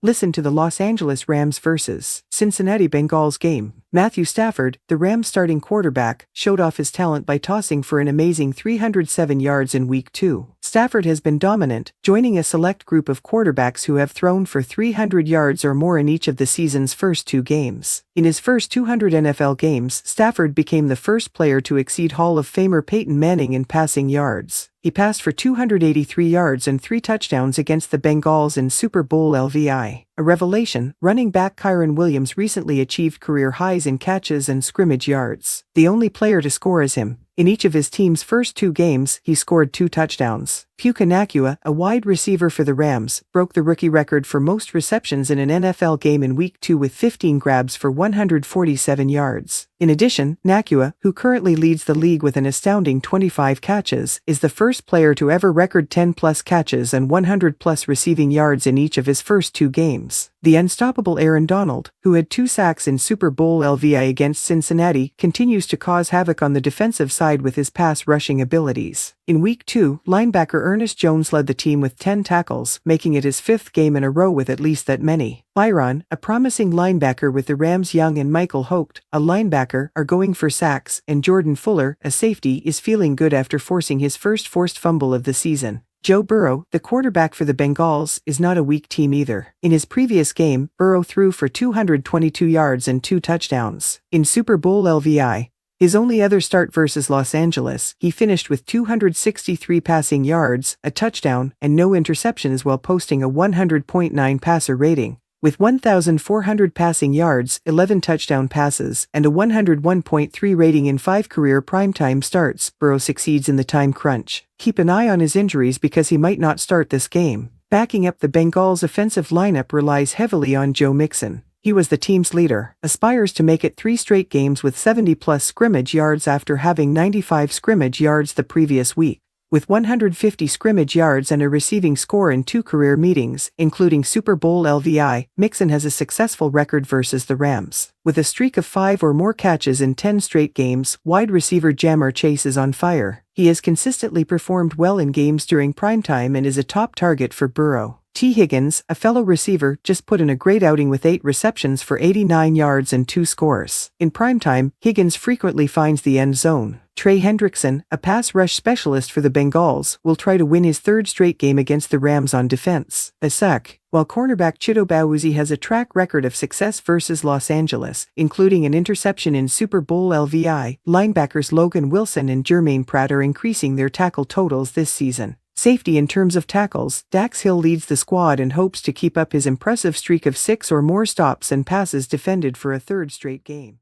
Listen to the Los Angeles Rams vs. Cincinnati Bengals game. Matthew Stafford, the Rams starting quarterback, showed off his talent by tossing for an amazing 307 yards in Week 2. Stafford has been dominant, joining a select group of quarterbacks who have thrown for 300 yards or more in each of the season's first 2 games. In his first 200 NFL games, Stafford became the first player to exceed Hall of Famer Peyton Manning in passing yards. He passed for 283 yards and 3 touchdowns against the Bengals in Super Bowl LVI. A revelation, running back Kyren Williams recently achieved career highs in catches and scrimmage yards. The only player to score is him. In each of his team's first 2 games, he scored 2 touchdowns. Puka Nacua, a wide receiver for the Rams, broke the rookie record for most receptions in an NFL game in Week 2 with 15 grabs for 147 yards. In addition, Nacua, who currently leads the league with an astounding 25 catches, is the first player to ever record 10-plus catches and 100-plus receiving yards in each of his first 2 games. The unstoppable Aaron Donald, who had 2 sacks in Super Bowl LVI against Cincinnati, continues to cause havoc on the defensive side with his pass rushing abilities. In Week 2, linebacker Ernest Jones led the team with 10 tackles, making it his 5th game in a row with at least that many. Byron, a promising linebacker with the Rams Young and Michael Holt, a linebacker, are going for sacks, and Jordan Fuller, a safety, is feeling good after forcing his first forced fumble of the season. Joe Burrow, the quarterback for the Bengals, is not a weak team either. In his previous game, Burrow threw for 222 yards and 2 touchdowns. In Super Bowl LVI, his only other start versus Los Angeles, he finished with 263 passing yards, a touchdown, and no interceptions while posting a 100.9 passer rating. With 1,400 passing yards, 11 touchdown passes, and a 101.3 rating in 5 career primetime starts, Burrow succeeds in the time crunch. Keep an eye on his injuries because he might not start this game. Backing up the Bengals' offensive lineup relies heavily on Joe Mixon. He was the team's leader, aspires to make it 3 straight games with 70-plus scrimmage yards after having 95 scrimmage yards the previous week. With 150 scrimmage yards and a receiving score in 2 career meetings, including Super Bowl LVI, Mixon has a successful record versus the Rams. With a streak of 5 or more catches in 10 straight games, wide receiver Ja'Marr Chase is on fire. He has consistently performed well in games during primetime and is a top target for Burrow. T. Higgins, a fellow receiver, just put in a great outing with 8 receptions for 89 yards and 2 scores. In primetime, Higgins frequently finds the end zone. Trey Hendrickson, a pass rush specialist for the Bengals, will try to win his 3rd straight game against the Rams on defense. A sack. While cornerback Chidobe Awuzie has a track record of success versus Los Angeles, including an interception in Super Bowl LVI, linebackers Logan Wilson and Jermaine Pratt are increasing their tackle totals this season. Safety in terms of tackles, Dax Hill leads the squad and hopes to keep up his impressive streak of 6 or more stops and passes defended for a 3rd straight game.